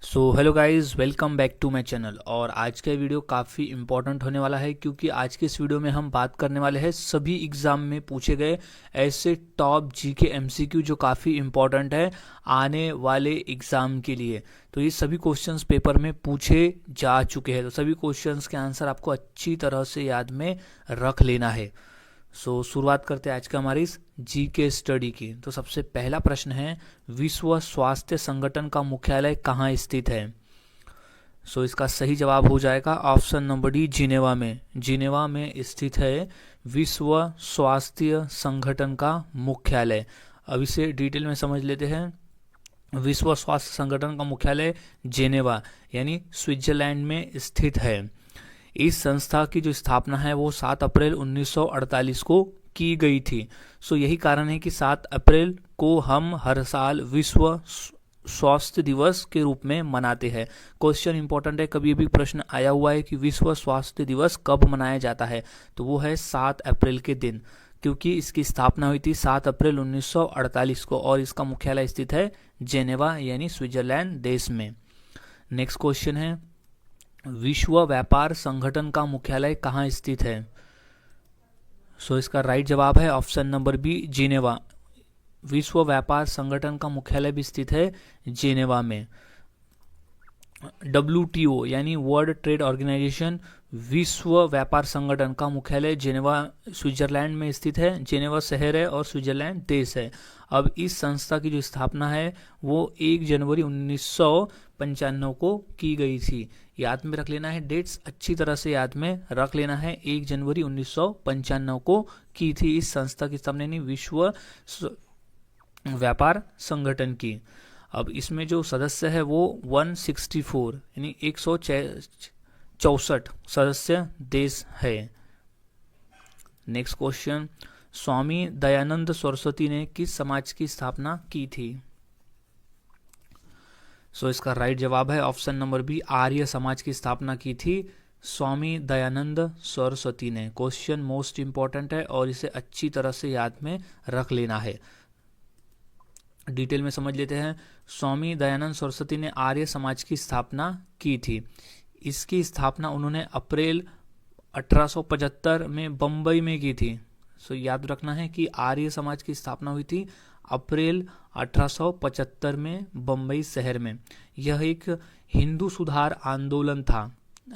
So hello guys, welcome back to my channel. और आज का वीडियो काफ़ी इंपॉर्टेंट होने वाला है क्योंकि आज के इस वीडियो में हम बात करने वाले हैं सभी एग्ज़ाम में पूछे गए ऐसे टॉप जीके एमसीक्यू जो काफ़ी इंपॉर्टेंट है आने वाले एग्ज़ाम के लिए। तो ये सभी क्वेश्चंस पेपर में पूछे जा चुके हैं, तो सभी क्वेश्चंस के आंसर आपको अच्छी तरह से याद में रख लेना है। शुरुआत करते हैं आज का हमारी इस जी के स्टडी की। तो सबसे पहला प्रश्न है, विश्व स्वास्थ्य संगठन का मुख्यालय कहाँ स्थित है? इसका सही जवाब हो जाएगा ऑप्शन नंबर डी, जिनेवा में। जिनेवा में स्थित है विश्व स्वास्थ्य संगठन का मुख्यालय। अब इसे डिटेल में समझ लेते हैं। विश्व स्वास्थ्य संगठन का मुख्यालय जेनेवा यानी स्विट्जरलैंड में स्थित है। इस संस्था की जो स्थापना है वो 7 अप्रैल 1948 को की गई थी। यही कारण है कि 7 अप्रैल को हम हर साल विश्व स्वास्थ्य दिवस के रूप में मनाते हैं। क्वेश्चन इंपॉर्टेंट है, कभी भी प्रश्न आया हुआ है कि विश्व स्वास्थ्य दिवस कब मनाया जाता है, तो वो है 7 अप्रैल के दिन, क्योंकि इसकी स्थापना हुई थी 7 अप्रैल 1948 को और इसका मुख्यालय स्थित है जेनेवा यानी स्विट्जरलैंड देश में। नेक्स्ट क्वेश्चन है, विश्व व्यापार संगठन का मुख्यालय कहाँ स्थित है? इसका राइट जवाब है ऑप्शन नंबर बी, जिनेवा। विश्व व्यापार संगठन का मुख्यालय भी स्थित है जेनेवा में। WTO यानी वर्ल्ड ट्रेड ऑर्गेनाइजेशन, विश्व व्यापार संगठन का मुख्यालय जेनेवा स्विट्जरलैंड में स्थित है। जेनेवा शहर है और स्विट्जरलैंड देश है। अब इस संस्था की जो स्थापना है वो 1 जनवरी 1995 को की गई थी। याद में रख लेना है, डेट्स अच्छी तरह से याद में रख लेना है। 1 जनवरी 1995 को की थी इस संस्था की स्थापना यानी विश्व व्यापार संगठन की। अब इसमें जो सदस्य है वो 164 यानी 164 सदस्य देश है। नेक्स्ट क्वेश्चन, स्वामी दयानंद सरस्वती ने किस समाज की स्थापना की थी? इसका राइट जवाब है option number B, Arya Samaj की स्थापना की थी स्वामी दयानंद सरस्वती ने। क्वेश्चन मोस्ट इंपॉर्टेंट है और इसे अच्छी तरह से याद में रख लेना है। डिटेल में समझ लेते हैं। स्वामी दयानंद सरस्वती ने आर्य समाज की स्थापना की थी। इसकी स्थापना उन्होंने अप्रैल 1875 में बम्बई में की थी। याद रखना है कि आर्य समाज की स्थापना हुई थी अप्रैल 1875 में बम्बई शहर में। यह एक हिंदू सुधार आंदोलन था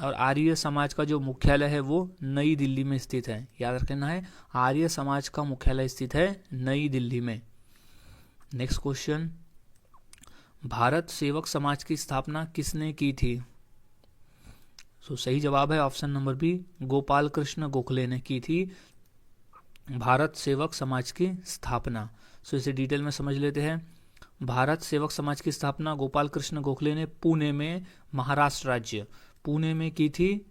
और आर्य समाज का जो मुख्यालय है वो नई दिल्ली में स्थित है। याद रखना है, आर्य समाज का मुख्यालय स्थित है नई दिल्ली में। नेक्स्ट क्वेश्चन, भारत सेवक समाज की स्थापना किसने की थी? सही जवाब है option number B, Gopal Krishna Gokhale ने की थी भारत सेवक समाज की स्थापना। इसे डिटेल में समझ लेते हैं। भारत सेवक समाज की स्थापना गोपाल कृष्ण गोखले ने पुणे में, महाराष्ट्र राज्य पुणे में की थी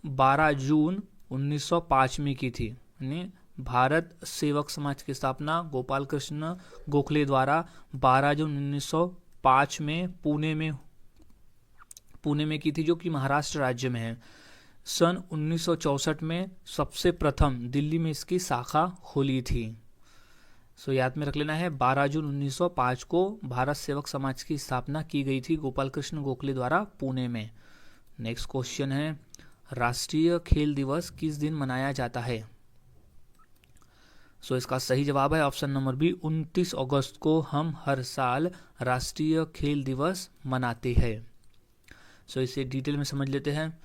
12 जून 1905 में की थी। यानी भारत सेवक समाज की स्थापना गोपाल कृष्ण गोखले द्वारा 12 जून 1905 में पुणे में की थी, जो कि महाराष्ट्र राज्य में है। सन 1964 में सबसे प्रथम दिल्ली में इसकी शाखा खुली थी। याद में रख लेना है, 12 जून 1905 को भारत सेवक समाज की स्थापना की गई थी गोपाल कृष्ण गोखले द्वारा पुणे में। नेक्स्ट क्वेश्चन है, राष्ट्रीय खेल दिवस किस दिन मनाया जाता है? इसका सही जवाब है ऑप्शन नंबर बी, 29 अगस्त को हम हर साल राष्ट्रीय खेल दिवस मनाते हैं। इसे डिटेल में समझ लेते हैं।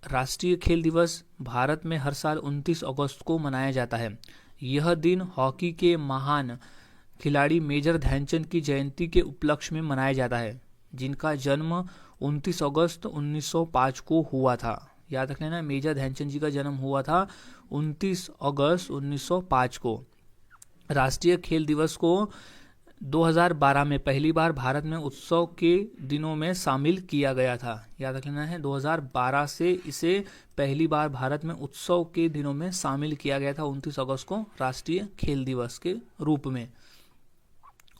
राष्ट्रीय खेल दिवस भारत में हर साल 29 अगस्त को मनाया जाता है। यह दिन हॉकी के महान खिलाड़ी मेजर ध्यानचंद की जयंती के उपलक्ष्य में मनाया जाता है, जिनका जन्म 29 अगस्त 1905 को हुआ था। याद रख लेना, मेजर ध्यानचंद जी का जन्म हुआ था 29 अगस्त 1905 को। राष्ट्रीय खेल दिवस को 2012 में पहली बार भारत में उत्सव के दिनों में शामिल किया गया था। याद रख लेना है, 2012 से इसे पहली बार भारत में उत्सव के दिनों में शामिल किया गया था 29 अगस्त को राष्ट्रीय खेल दिवस के रूप में।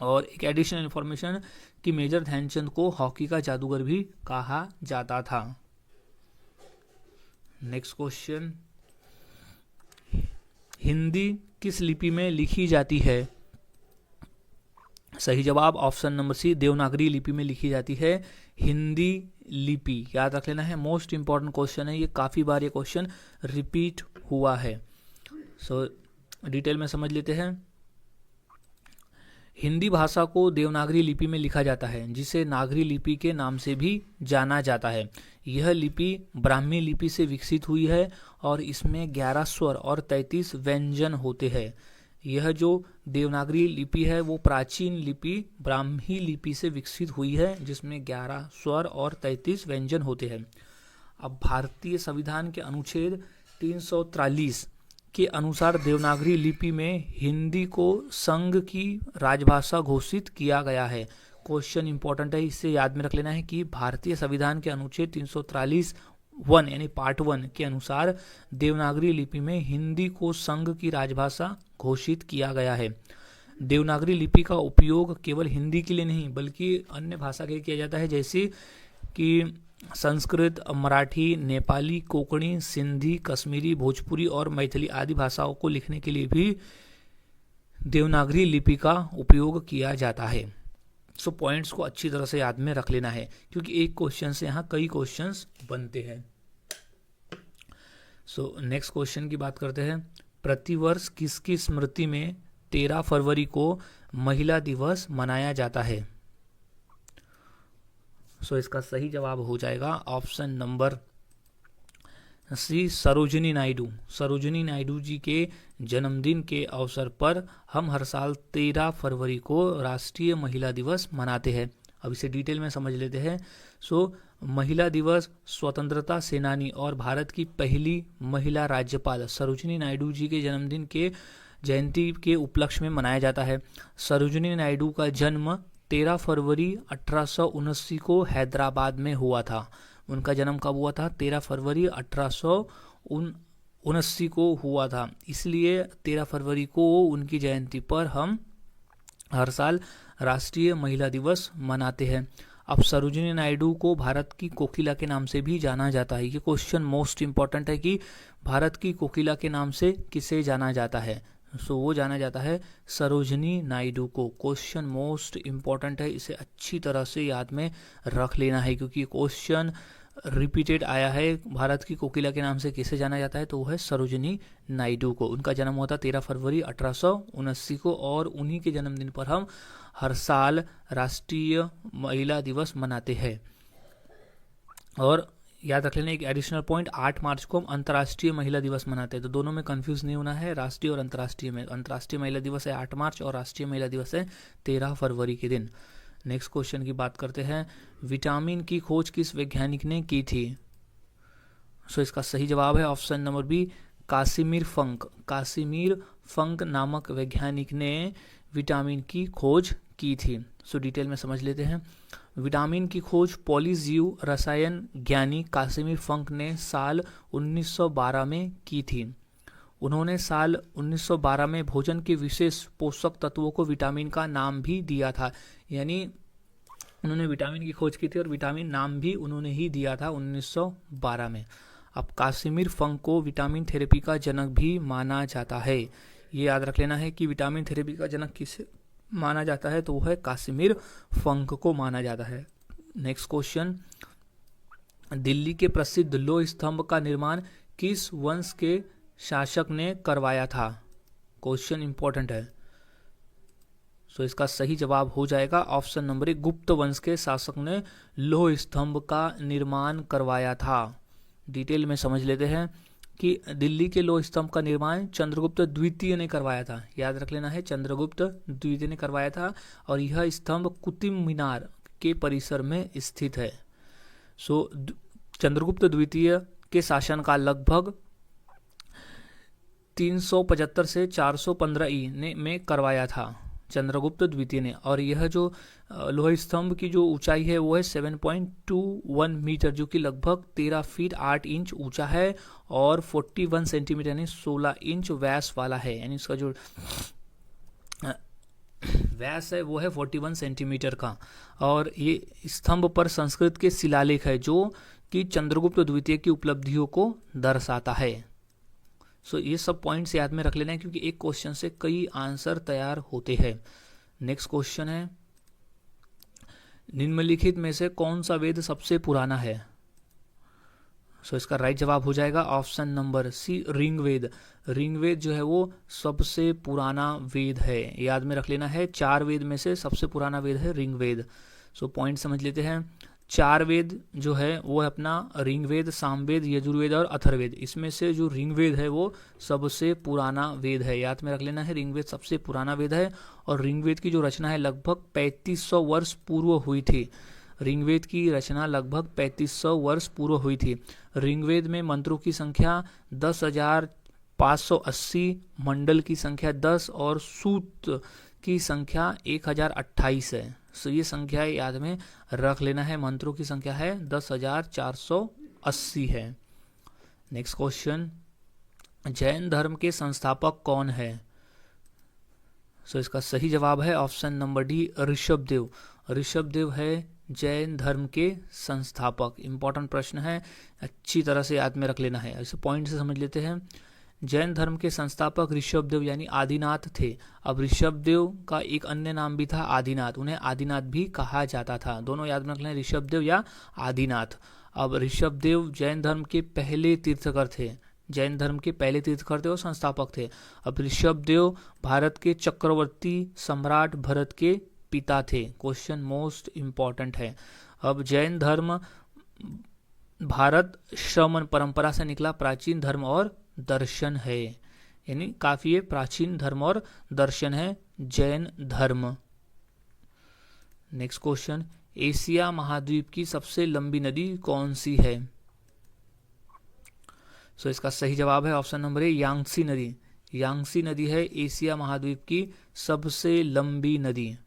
और एक एडिशनल इंफॉर्मेशन कि मेजर ध्यानचंद को हॉकी का जादूगर भी कहा जाता था। नेक्स्ट क्वेश्चन, हिंदी किस लिपि में लिखी जाती है? सही जवाब ऑप्शन नंबर सी, देवनागरी लिपि में लिखी जाती है हिंदी लिपि। याद रख लेना है, मोस्ट इंपॉर्टेंट क्वेश्चन है ये, काफ़ी बार ये क्वेश्चन रिपीट हुआ है। सो डिटेल में समझ लेते हैं। हिंदी भाषा को देवनागरी लिपि में लिखा जाता है, जिसे नागरी लिपि के नाम से भी जाना जाता है। यह लिपि ब्राह्मी लिपि से विकसित हुई है और इसमें 11 स्वर और 33 व्यंजन होते हैं। यह जो देवनागरी लिपि है वो प्राचीन लिपि ब्राह्मी लिपि से विकसित हुई है, जिसमें 11 स्वर और 33 व्यंजन होते हैं। अब भारतीय संविधान के अनुच्छेद 343 के अनुसार देवनागरी लिपि में हिंदी को संघ की राजभाषा घोषित किया गया है। क्वेश्चन इंपॉर्टेंट है, इससे याद में रख लेना है कि भारतीय संविधान के अनुच्छेद 343(1) यानी पार्ट 1 के अनुसार देवनागरी लिपि में हिंदी को संघ की राजभाषा घोषित किया गया है। देवनागरी लिपि का उपयोग केवल हिंदी के लिए नहीं बल्कि अन्य भाषा के लिए किया जाता है, जैसे कि संस्कृत, मराठी, नेपाली, कोंकणी, सिंधी, कश्मीरी, भोजपुरी और मैथिली आदि भाषाओं को लिखने के लिए भी देवनागरी लिपि का उपयोग किया जाता है। सो पॉइंट्स को अच्छी तरह से याद में रख लेना है, क्योंकि एक क्वेश्चन से यहाँ कई क्वेश्चंस बनते हैं। सो नेक्स्ट क्वेश्चन की बात करते हैं। प्रतिवर्ष किसकी स्मृति में 13 फरवरी को महिला दिवस मनाया जाता है? सो इसका सही जवाब हो जाएगा option number C, Sarojini Naidu. Sarojini Naidu ji के जन्मदिन के अवसर पर हम हर साल 13 फरवरी को राष्ट्रीय महिला दिवस मनाते हैं। अब इसे डिटेल में समझ लेते हैं। सो महिला दिवस स्वतंत्रता सेनानी और भारत की पहली महिला राज्यपाल सरोजिनी नायडू जी के जन्मदिन के जयंती के उपलक्ष्य में मनाया जाता है। सरोजिनी नायडू का जन्म 13 फरवरी 1879 को हैदराबाद में हुआ था। उनका जन्म कब हुआ था? 13 फरवरी 1879 को हुआ था। इसलिए 13 फरवरी को उनकी जयंती पर हम हर साल राष्ट्रीय महिला दिवस मनाते हैं। अब सरोजिनी नायडू को भारत की कोकिला के नाम से भी जाना जाता है। ये क्वेश्चन मोस्ट इंपॉर्टेंट है कि भारत की कोकिला के नाम से किसे जाना जाता है। सो वो जाना जाता है सरोजिनी नायडू को। क्वेश्चन मोस्ट इंपॉर्टेंट है, इसे अच्छी तरह से याद में रख लेना है, क्योंकि क्वेश्चन रिपीटेड आया है। भारत की कोकिला के नाम से किसे जाना जाता है? तो वो है सरोजिनी नायडू को। उनका जन्म हुआ था 13 फरवरी 1879 को और उन्हीं के जन्मदिन पर हम हर साल राष्ट्रीय महिला दिवस मनाते हैं। और याद रख लेना एक एडिशनल पॉइंट, 8 मार्च को हम अंतर्राष्ट्रीय महिला दिवस मनाते हैं। तो दोनों में कंफ्यूज नहीं होना है, राष्ट्रीय और अंतर्राष्ट्रीय में। अंतर्राष्ट्रीय महिला दिवस है 8 मार्च और राष्ट्रीय महिला दिवस है 13 फरवरी के दिन। नेक्स्ट क्वेश्चन की बात करते हैं। विटामिन की खोज किस वैज्ञानिक ने की थी? सो इसका सही जवाब है option number B, Casimir Funk. Casimir Funk नामक वैज्ञानिक ने विटामिन की खोज की थी। सो डिटेल में समझ लेते हैं। विटामिन की खोज पॉलीजीव रसायन ज्ञानी कासिमिर फंक ने साल 1912 में की थी। उन्होंने साल 1912 में भोजन के विशेष पोषक तत्वों को विटामिन का नाम भी दिया था। यानी उन्होंने विटामिन की खोज की थी और विटामिन नाम भी उन्होंने ही दिया था 1912 में। अब कासिमिर फंक को विटामिन थेरेपी का जनक भी माना जाता है। ये याद रख लेना है कि विटामिन थेरेपी का जनक किसे माना जाता है? तो वो है कासिमिर फंक को माना जाता है। नेक्स्ट क्वेश्चन, दिल्ली के प्रसिद्ध लोह स्तंभ का निर्माण किस वंश के शासक ने करवाया था? क्वेश्चन इंपॉर्टेंट है। सो इसका सही जवाब हो जाएगा ऑप्शन नंबर 1, गुप्त वंश के शासक ने लोह स्तंभ का निर्माण करवाया था। डिटेल में समझ लेते हैं कि दिल्ली के लोह स्तंभ का निर्माण चंद्रगुप्त द्वितीय ने करवाया था। याद रख लेना है, चंद्रगुप्त द्वितीय ने करवाया था और यह स्तंभ कुतुब मीनार के परिसर में स्थित है। सो चंद्रगुप्त द्वितीय के शासनकाल लगभग 375 से 415 ई में करवाया था चंद्रगुप्त द्वितीय ने। और यह जो लोह स्तंभ की जो ऊंचाई है वो है 7.21 मीटर, जो कि लगभग 13 फीट 8 इंच ऊंचा है और 41 सेंटीमीटर यानी 16 इंच व्यास वाला है। यानी इसका जो व्यास है वो है 41 सेंटीमीटर का। और ये स्तंभ पर संस्कृत के शिलालेख है जो कि चंद्रगुप्त द्वितीय की उपलब्धियों को दर्शाता है। सो ये सब पॉइंट्स याद में रख लेना है, क्योंकि एक क्वेश्चन से कई आंसर तैयार होते हैं। नेक्स्ट क्वेश्चन है, निम्नलिखित में से कौन सा वेद सबसे पुराना है? सो इसका राइट जवाब हो जाएगा option number C, Rigveda. Rigveda जो है वो सबसे पुराना वेद है, याद में रख लेना है। 4 वेद में से सबसे पुराना वेद है ऋग्वेद। सो पॉइंट समझ लेते हैं। 4 वेद जो है वो है अपना ऋग्वेद, सामवेद, यजुर्वेद और अथर्ववेद। इसमें से जो ऋग्वेद है वो सबसे पुराना वेद है, याद में रख लेना है। ऋग्वेद सबसे पुराना वेद है और ऋग्वेद की जो रचना है लगभग 3500 वर्ष पूर्व हुई थी। ऋग्वेद की रचना लगभग 3500 वर्ष पूर्व हुई थी। ऋग्वेद में मंत्रों की संख्या 10,580, मंडल की संख्या 10 और सूक्त की संख्या 1028 है। सो ये संख्या याद में रख लेना है। मंत्रों की संख्या है 10,480 है। नेक्स्ट क्वेश्चन, जैन धर्म के संस्थापक कौन है? सो इसका सही जवाब है option number D, Rishabhdev. Rishabhdev है जैन धर्म के संस्थापक। इंपॉर्टेंट प्रश्न है, अच्छी तरह से याद में रख लेना है। इसे पॉइंट से समझ लेते हैं। जैन धर्म के संस्थापक ऋषभदेव यानी आदिनाथ थे। अब ऋषभदेव का एक अन्य नाम भी था आदिनाथ, उन्हें आदिनाथ भी कहा जाता था। दोनों याद में रख लें, ऋषभदेव या आदिनाथ। अब ऋषभदेव जैन धर्म के पहले तीर्थकर थे, जैन धर्म के पहले तीर्थकर थे और संस्थापक थे। अब ऋषभदेव भारत के चक्रवर्ती सम्राट भरत के पिता थे। क्वेश्चन मोस्ट इंपॉर्टेंट है। अब जैन धर्म भारत श्रमण परंपरा से निकला प्राचीन धर्म और दर्शन है, यानी काफी प्राचीन धर्म और दर्शन है जैन धर्म। नेक्स्ट क्वेश्चन, एशिया महाद्वीप की सबसे लंबी नदी कौन सी है? सो इसका सही जवाब है ऑप्शन नंबर ए, यांगसी नदी। यांगसी नदी है एशिया महाद्वीप की सबसे लंबी नदी।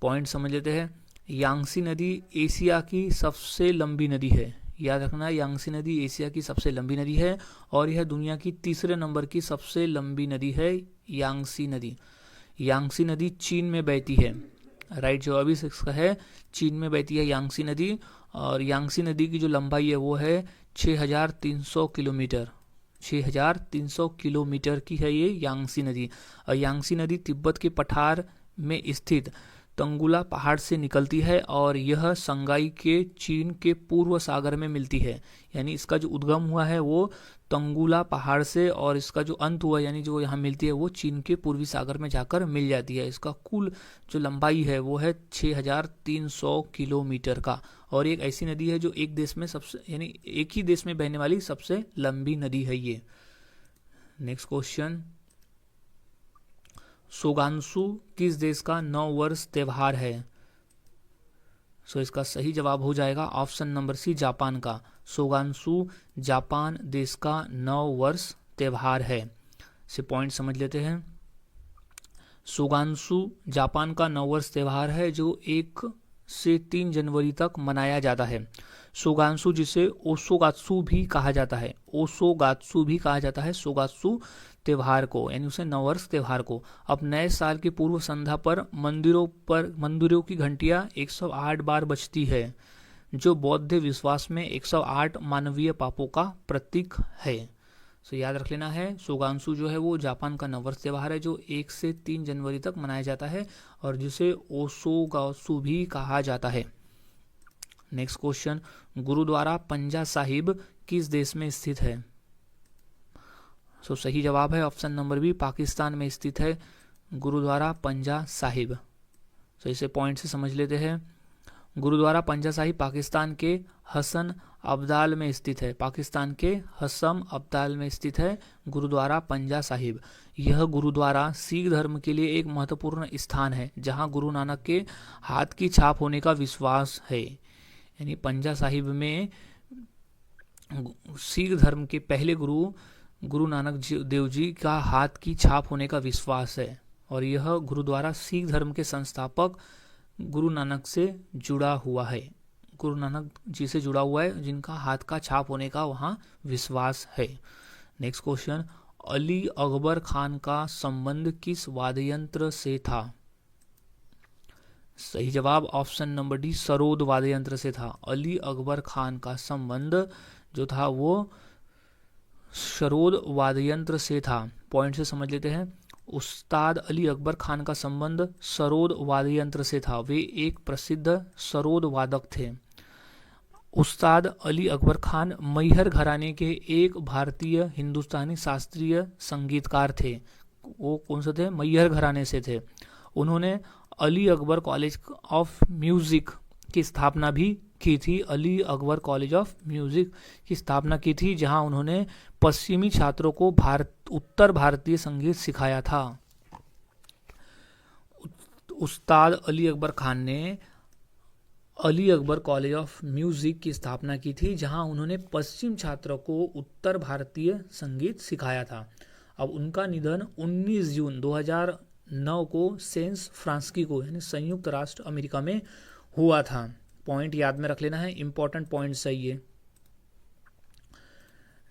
पॉइंट समझ लेते हैं। यांगसी नदी एशिया की सबसे लंबी नदी है, याद रखना। यांगसी नदी एशिया की सबसे लंबी नदी है और यह दुनिया की तीसरे नंबर की सबसे लंबी नदी है यांगसी नदी। यांगसी नदी चीन में बहती है, राइट जवाब इसका है, चीन में बहती है यांगसी नदी। और यांगसी नदी की जो लंबाई है वो है 6,300 किलोमीटर। 6,300 किलोमीटर की है ये यांगसी नदी। और यांगसी नदी तिब्बत के पठार में स्थित तंगुला पहाड़ से निकलती है और यह संगाई के चीन के पूर्व सागर में मिलती है। यानी इसका जो उद्गम हुआ है वो तंगुला पहाड़ से और इसका जो अंत हुआ यानी जो यहाँ मिलती है वो चीन के पूर्वी सागर में जाकर मिल जाती है। इसका कुल जो लंबाई है वो है 6,300 किलोमीटर का। और एक ऐसी नदी है जो एक देश में सबसे यानी एक ही देश में बहने वाली सबसे लंबी नदी है ये। नेक्स्ट क्वेश्चन, सोगानसु किस देश का नववर्ष त्योहार है? सो इसका सही जवाब हो जाएगा ऑप्शन नंबर सी, जापान का। सोगानसु जापान देश का नववर्ष त्योहार है। से पॉइंट समझ लेते हैं। सोगानसु जापान का नववर्ष त्योहार है जो 1 से 3 जनवरी तक मनाया जाता है। सोगानसु जिसे ओसोगात्सु भी कहा जाता है, ओसोगात्सु भी कहा जाता है सोगात्सु त्योहार को, यानी उसे नववर्ष त्योहार को। अब नए साल की पूर्व संध्या पर मंदिरों की घंटियां 108 बार बजती है, जो बौद्ध विश्वास में 108 मानवीय पापों का प्रतीक है। सो याद रख लेना है, सोगानसु जो है वो जापान का नववर्ष त्योहार है जो 1 से 3 जनवरी तक मनाया जाता है और जिसे ओसोगात्सु भी कहा जाता है। नेक्स्ट क्वेश्चन, गुरुद्वारा पंजा साहिब किस देश में स्थित है? सो सही जवाब है ऑप्शन नंबर बी, पाकिस्तान में स्थित है गुरुद्वारा पंजा साहिब। सो इसे पॉइंट से समझ लेते हैं। गुरुद्वारा पंजा साहिब पाकिस्तान के हसन अब्दाल में स्थित है। पाकिस्तान के हसम अब्दाल में स्थित है गुरुद्वारा पंजा साहिब। यह गुरुद्वारा सिख धर्म के लिए एक महत्वपूर्ण स्थान है जहां गुरु नानक के हाथ की छाप होने का विश्वास है। यानी पंजा साहिब में सिख धर्म के पहले गुरु नानक देव जी का हाथ की छाप होने का विश्वास है और यह गुरुद्वारा सिख धर्म के संस्थापक गुरु नानक से जुड़ा हुआ है। गुरु नानक जी से जुड़ा हुआ है जिनका हाथ का छाप होने का वहां विश्वास है। नेक्स्ट क्वेश्चन, अली अकबर खान का संबंध किस वाद्ययंत्र से था? सही जवाब ऑप्शन नंबर डी, सरोद वाद्ययंत्र से था। अली अकबर खान का संबंध जो था वो सरोद वाद्ययंत्र से था। पॉइंट से समझ लेते हैं। उस्ताद अली अकबर खान का संबंध सरोद वाद्य यंत्र से था। वे एक प्रसिद्ध सरोद वादक थे। उस्ताद अली अकबर खान मैहर घराने के एक भारतीय हिंदुस्तानी शास्त्रीय संगीतकार थे। वो कौन से थे? मैहर घराने से थे। उन्होंने Ali Akbar college of music की स्थापना भी की थी। Ali Akbar college of music की स्थापना की थी, जहां उन्होंने पश्चिमी छात्रों को उत्तर भारतीय संगीत सिखाया था। उस्ताद अली अकबर खान ने Ali Akbar college of music की स्थापना की थी, जहां उन्होंने पश्चिम छात्रों को उत्तर भारतीय संगीत सिखाया था। अब उनका निधन 19 जून 2009 को सेंस फ्रांस्की को यानी संयुक्त राष्ट्र अमेरिका में हुआ था। पॉइंट याद में रख लेना है, इंपॉर्टेंट पॉइंट सही है।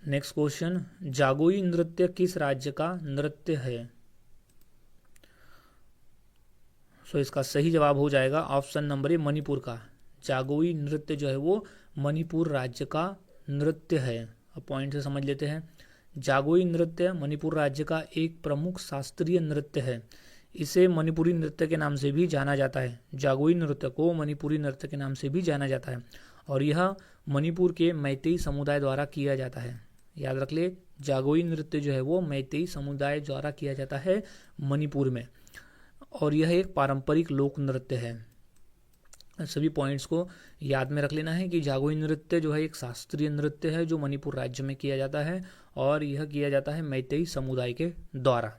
नेक्स्ट क्वेश्चन, जागोई नृत्य किस राज्य का नृत्य है? सो इसका सही जवाब हो जाएगा ऑप्शन नंबर ए, मणिपुर का। जागोई नृत्य जो है वो मणिपुर राज्य का नृत्य है। अब पॉइंट से समझ लेते हैं। जागोई नृत्य मणिपुर राज्य का एक प्रमुख शास्त्रीय नृत्य है। इसे मणिपुरी नृत्य के नाम से भी जाना जाता है। जागोई नृत्य को मणिपुरी नृत्य के नाम से भी जाना जाता है और यह मणिपुर के मैतेई समुदाय द्वारा किया जाता है। याद रख ले, जागोई नृत्य जो है वो मैतेई समुदाय द्वारा किया जाता है मणिपुर में, और यह एक पारंपरिक लोक नृत्य है। सभी पॉइंट्स को याद में रख लेना है कि जागोई नृत्य जो है एक शास्त्रीय नृत्य है जो मणिपुर राज्य में किया जाता है और यह किया जाता है मैतेई समुदाय के द्वारा।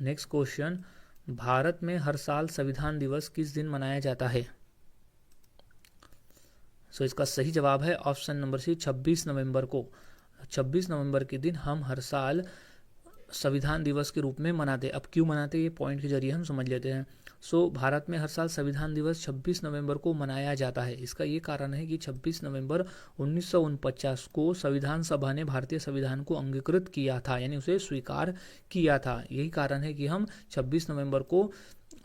नेक्स्ट क्वेश्चन, भारत में हर साल संविधान दिवस किस दिन मनाया जाता है? सो इसका सही जवाब है ऑप्शन नंबर सी, 26 नवंबर को। 26 नवंबर के दिन हम हर साल संविधान दिवस के रूप में मनाते हैं। अब क्यों मनाते हैं ये पॉइंट के जरिए हम समझ लेते हैं। सो भारत में हर साल संविधान दिवस 26 नवंबर को मनाया जाता है। इसका ये कारण है कि 26 नवंबर 1949 को संविधान सभा ने भारतीय संविधान को अंगीकृत किया था, यानी उसे स्वीकार किया था। यही कारण है कि हम 26 नवंबर को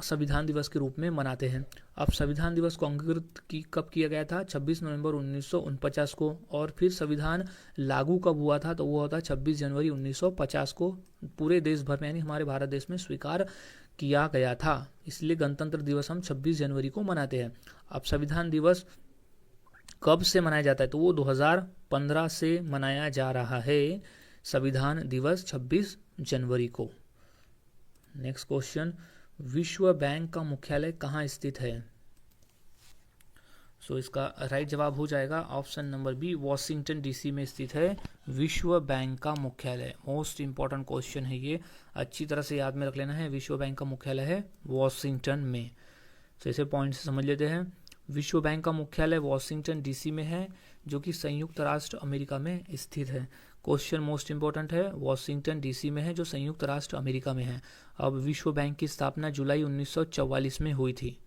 संविधान दिवस के रूप में मनाते हैं। अब संविधान दिवस को अंगीकृत कब किया गया था? 26 नवंबर 1949 को। और फिर संविधान लागू कब हुआ था? तो वो होता 26 जनवरी 1950 को पूरे देश भर में यानी हमारे भारत देश में स्वीकार किया गया था। इसलिए गणतंत्र दिवस हम 26 जनवरी को मनाते हैं। अब संविधान दिवस कब से मनाया जाता है? तो वो 2015 से मनाया जा रहा है संविधान दिवस 26 जनवरी को। नेक्स्ट क्वेश्चन, विश्व बैंक का मुख्यालय कहाँ स्थित है? सो इसका राइट जवाब हो जाएगा option number B, Washington DC में स्थित है विश्व बैंक का मुख्यालय। मोस्ट इंपॉर्टेंट क्वेश्चन है ये, अच्छी तरह से याद में रख लेना है। विश्व बैंक का मुख्यालय है वॉशिंगटन में। तो इसे पॉइंट से समझ लेते हैं। विश्व बैंक का मुख्यालय वॉशिंगटन डीसी में है, जो कि संयुक्त राष्ट्र अमेरिका में स्थित है। क्वेश्चन मोस्ट इंपॉर्टेंट है, वॉशिंगटन डीसी में है जो संयुक्त राष्ट्र अमेरिका में है। अब विश्व बैंक की स्थापना जुलाई 1944 में हुई थी।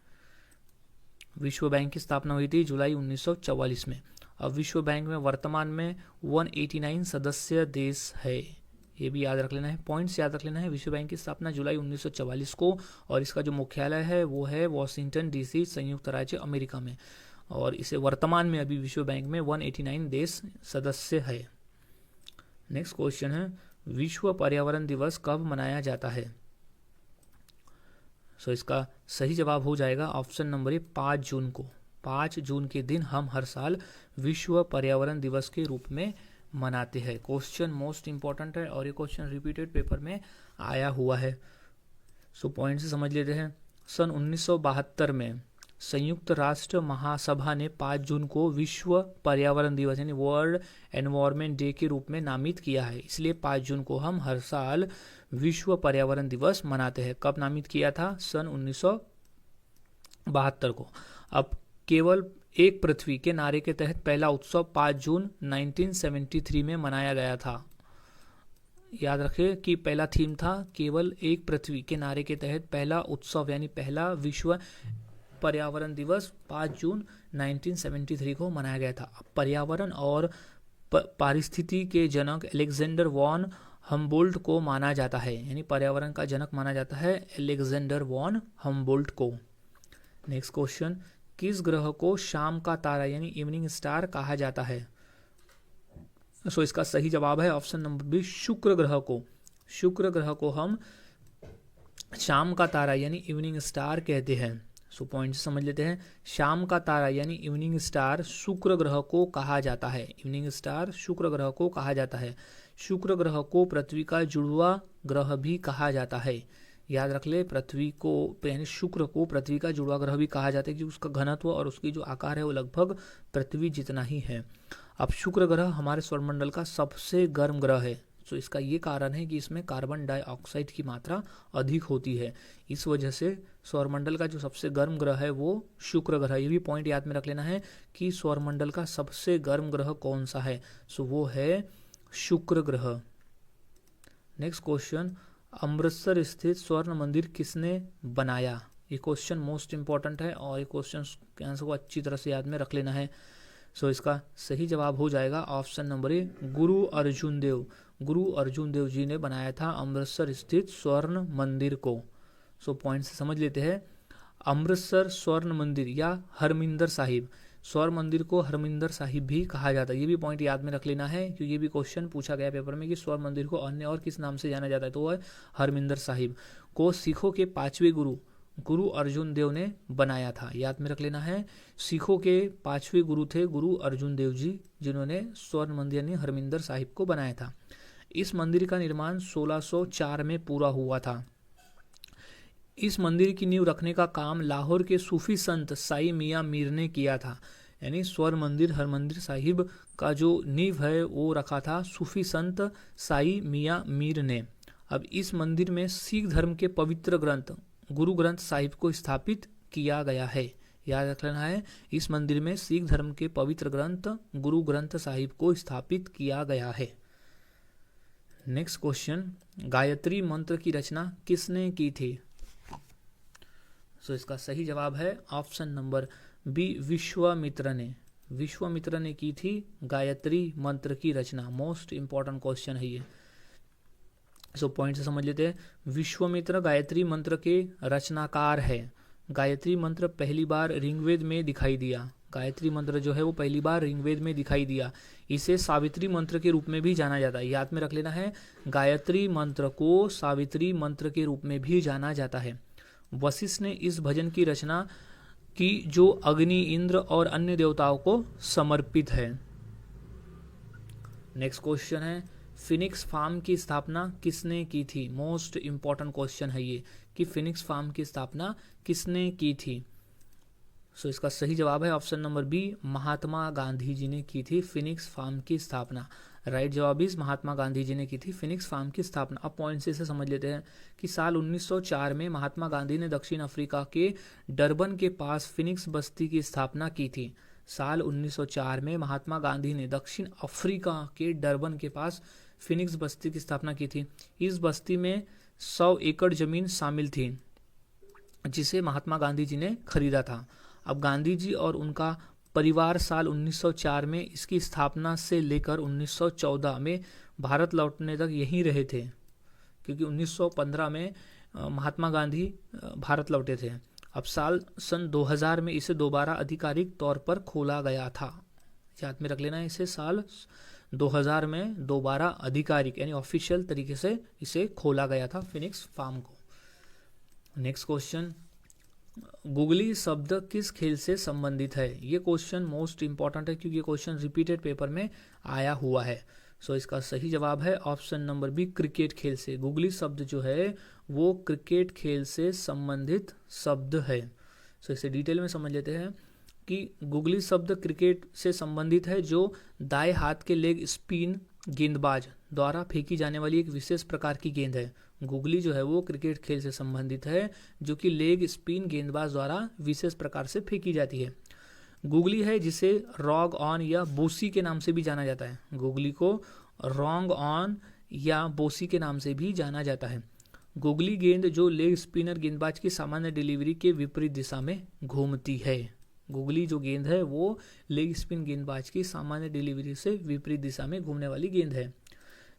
विश्व बैंक की स्थापना हुई थी जुलाई 1944 में। अब विश्व बैंक में वर्तमान में 189 सदस्य देश है, ये भी याद रख लेना है, पॉइंट्स याद रख लेना है। विश्व बैंक की स्थापना जुलाई 1944 को और इसका जो मुख्यालय है वो है वॉशिंगटन डीसी, संयुक्त राज्य अमेरिका में। और इसे वर्तमान में अभी विश्व बैंक में 189 देश सदस्य है। नेक्स्ट क्वेश्चन है, विश्व पर्यावरण दिवस कब मनाया जाता है? सो इसका सही जवाब हो जाएगा ऑप्शन नंबर 5 जून को। 5 जून के दिन हम हर साल विश्व पर्यावरण दिवस के रूप में मनाते हैं। क्वेश्चन मोस्ट इंपॉर्टेंट है और ये क्वेश्चन रिपीटेड पेपर में आया हुआ है। सो पॉइंट से समझ लेते हैं। सन 1972 में संयुक्त राष्ट्र महासभा ने 5 जून को विश्व पर्यावरण दिवस यानी वर्ल्ड एनवायरनमेंट डे के रूप में नामित किया है। इसलिए 5 जून को हम हर साल विश्व पर्यावरण दिवस मनाते हैं। कब नामित किया था? सन 1972 को। अब केवल एक पृथ्वी के नारे के तहत पहला उत्सव 5 जून 1973 में मनाया गया था। याद रखें कि पहला थीम था केवल एक पृथ्वी के नारे के तहत पहला उत्सव यानी पहला विश्व पर्यावरण दिवस 5 जून 1973 को मनाया गया था। पर्यावरण और पारिस्थिति के जनक अलेक्जेंडर वॉन हम्बोल्ट को माना जाता है, यानी पर्यावरण का जनक माना जाता है अलेक्जेंडर वॉन हम्बोल्ट को। नेक्स्ट क्वेश्चन, किस ग्रह को शाम का तारा यानी इवनिंग स्टार कहा जाता है? सो इसका सही जवाब है ऑप्शन नंबर बी, शुक्र ग्रह को। शुक्र ग्रह को हम शाम का तारा यानी इवनिंग स्टार कहते हैं। सो पॉइंट समझ लेते हैं। शाम का तारा यानी इवनिंग स्टार शुक्र ग्रह को कहा जाता है। इवनिंग स्टार शुक्र ग्रह को कहा जाता है। शुक्र ग्रह को पृथ्वी का जुड़वा ग्रह भी कहा जाता है। याद रख ले, पृथ्वी को यानी शुक्र को पृथ्वी का जुड़वा ग्रह भी कहा जाता है क्योंकि उसका घनत्व और उसकी जो आकार है वो लगभग पृथ्वी जितना ही है। अब शुक्र ग्रह हमारे सौरमंडल का सबसे गर्म ग्रह है। तो इसका ये कारण है कि इसमें कार्बन डाइऑक्साइड की मात्रा अधिक होती है। इस वजह से सौरमंडल का जो सबसे गर्म ग्रह है वो शुक्र ग्रह। ये भी पॉइंट याद में रख लेना है कि सौरमंडल का सबसे गर्म ग्रह कौन सा है। सो वो है शुक्र ग्रह। नेक्स्ट क्वेश्चन, अमृतसर स्थित स्वर्ण मंदिर किसने बनाया? ये क्वेश्चन मोस्ट इंपॉर्टेंट है और ये क्वेश्चन के आंसर को अच्छी तरह से याद में रख लेना है। सो इसका सही जवाब हो जाएगा ऑप्शन नंबर ए, गुरु अर्जुन देव। गुरु अर्जुन देव जी ने बनाया था अमृतसर स्थित स्वर्ण मंदिर को। सो पॉइंट से समझ लेते हैं। अमृतसर स्वर्ण मंदिर या हरमिंदर साहिब, स्वर्ण मंदिर को हरमिंदर साहिब भी कहा जाता है। ये भी पॉइंट याद में रख लेना है क्योंकि ये भी क्वेश्चन पूछा गया पेपर में कि स्वर्ण मंदिर को अन्य और किस नाम से जाना जाता है, तो वह हरमिंदर साहिब को सिखों के 5वें गुरु गुरु अर्जुन देव ने बनाया था। याद में रख लेना है, सिखों के 5वें गुरु थे गुरु अर्जुन देव जी, जिन्होंने स्वर्ण मंदिर यानी हरमिंदर साहिब को बनाया था। इस मंदिर का निर्माण 1604 में पूरा हुआ था। इस मंदिर की नींव रखने का काम लाहौर के सूफी संत साई मियां मीर ने किया था। यानी स्वर्ण मंदिर हरमंदिर साहिब का जो नींव है वो रखा था सूफी संत साई मियां मीर ने। अब इस मंदिर में सिख धर्म के पवित्र ग्रंथ गुरु ग्रंथ साहिब को स्थापित किया गया है। याद रख लेना है, इस मंदिर में सिख धर्म के पवित्र ग्रंथ गुरु ग्रंथ साहिब को स्थापित किया गया है। नेक्स्ट क्वेश्चन, गायत्री मंत्र की रचना किसने की थी? सो इसका सही जवाब है ऑप्शन नंबर बी, विश्वामित्र ने। विश्वामित्र ने की थी गायत्री मंत्र की रचना। मोस्ट इंपॉर्टेंट क्वेश्चन है ये। सो पॉइंट से समझ लेते हैं। विश्वामित्र गायत्री मंत्र के रचनाकार है। गायत्री मंत्र पहली बार ऋग्वेद में दिखाई दिया। गायत्री मंत्र जो है वो पहली बार ऋग्वेद में दिखाई दिया। इसे सावित्री मंत्र के रूप में भी जाना जाता है। याद में रख लेना है, गायत्री मंत्र को सावित्री मंत्र के रूप में भी जाना जाता है। वशिष्ठ ने इस भजन की रचना की जो अग्नि, इंद्र और अन्य देवताओं को समर्पित है। नेक्स्ट क्वेश्चन है, फिनिक्स फार्म की स्थापना किसने की थी? मोस्ट इंपॉर्टेंट क्वेश्चन है ये कि फिनिक्स फार्म की स्थापना किसने की थी। सो इसका सही जवाब है option number B, Mahatma Gandhi ji ने की थी फिनिक्स फार्म की स्थापना। राइट जवाब इज महात्मा गांधी जी ने की थी फिनिक्स फार्म की स्थापना। अब पॉइंट से इसे समझ लेते हैं कि साल 1904 में महात्मा गांधी ने दक्षिण अफ्रीका के डरबन के पास फिनिक्स बस्ती की स्थापना की थी। साल 1904 में महात्मा गांधी ने दक्षिण अफ्रीका के डरबन के पास फिनिक्स बस्ती की स्थापना की थी। इस बस्ती में 100 एकड़ जमीन शामिल थी जिसे महात्मा गांधी जी ने खरीदा था। अब गांधी जी और उनका परिवार साल 1904 में इसकी स्थापना से लेकर 1914 में भारत लौटने तक यहीं रहे थे, क्योंकि 1915 में महात्मा गांधी भारत लौटे थे। अब सन 2000 में इसे दोबारा आधिकारिक तौर पर खोला गया था। याद में रख लेना है, इसे साल 2000 में दोबारा आधिकारिक यानी ऑफिशियल तरीके से इसे खोला गया था फिनिक्स फार्म को। नेक्स्ट क्वेश्चन, गुगली शब्द किस खेल से संबंधित है? ये क्वेश्चन मोस्ट इंपॉर्टेंट है क्योंकि ये क्वेश्चन रिपीटेड पेपर में आया हुआ है। सो इसका सही जवाब है ऑप्शन नंबर बी, क्रिकेट खेल से। गुगली शब्द जो है वो क्रिकेट खेल से संबंधित शब्द है। सो इसे डिटेल में समझ लेते हैं कि गुगली शब्द क्रिकेट से संबंधित है, जो दाएं हाथ के लेग स्पिन गेंदबाज द्वारा फेंकी जाने वाली एक विशेष प्रकार की गेंद है। गुगली जो है वो क्रिकेट खेल से संबंधित है, जो कि लेग स्पिन गेंदबाज द्वारा विशेष प्रकार से फेंकी जाती है। गुगली है जिसे रॉग ऑन या बोसी के नाम से भी जाना जाता है। गुगली को रॉन्ग ऑन या बोसी के नाम से भी जाना जाता है। गुगली गेंद जो लेग स्पिनर गेंदबाज की सामान्य डिलीवरी के विपरीत दिशा में घूमती है। गुगली जो गेंद है वो लेग स्पिन गेंदबाज की सामान्य डिलीवरी से विपरीत दिशा में घूमने वाली गेंद है।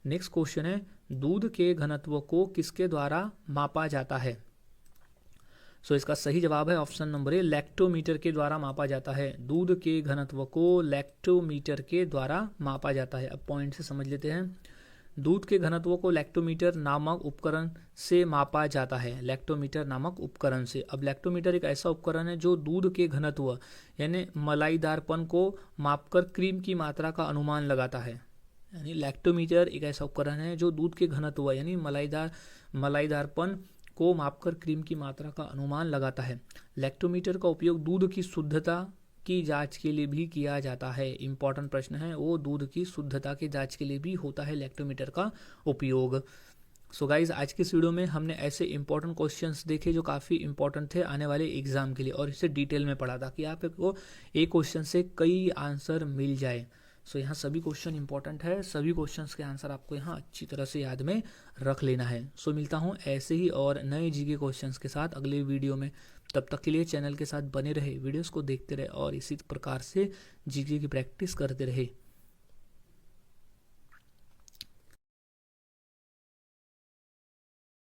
नेक्स्ट क्वेश्चन है, दूध के घनत्व को किसके द्वारा मापा जाता है? सो इसका सही जवाब है ऑप्शन नंबर ए, लैक्टोमीटर के द्वारा मापा जाता है। दूध के घनत्व को लैक्टोमीटर के द्वारा मापा जाता है। अब पॉइंट से समझ लेते हैं। दूध के घनत्व को लैक्टोमीटर नामक उपकरण से मापा जाता है। लैक्टोमीटर नामक उपकरण से। अब लैक्टोमीटर एक ऐसा उपकरण है जो दूध के घनत्व यानी मलाईदारपन को मापकर क्रीम की मात्रा का अनुमान लगाता है। यानी लैक्टोमीटर एक ऐसा उपकरण है जो दूध के घनत्व यानी मलाईदारपन को मापकर क्रीम की मात्रा का अनुमान लगाता है। लैक्टोमीटर का उपयोग दूध की शुद्धता की जांच के लिए भी किया जाता है। इंपॉर्टेंट प्रश्न है वो, दूध की शुद्धता की जांच के लिए भी होता है लैक्टोमीटर का उपयोग। सो गाइज, आज के इस वीडियो में हमने ऐसे इंपॉर्टेंट क्वेश्चंस देखे जो काफ़ी इंपॉर्टेंट थे आने वाले एग्जाम के लिए, और इसे डिटेल में पढ़ा ताकि आपको एक क्वेश्चन से कई आंसर मिल जाए। सो यहाँ सभी क्वेश्चन इंपॉर्टेंट है, सभी क्वेश्चंस के आंसर आपको यहाँ अच्छी तरह से याद में रख लेना है। सो मिलता हूँ ऐसे ही और नए जीके क्वेश्चंस के साथ अगले वीडियो में। तब तक के लिए चैनल के साथ बने रहे, वीडियोस को देखते रहे और इसी प्रकार से जीके की प्रैक्टिस करते रहे।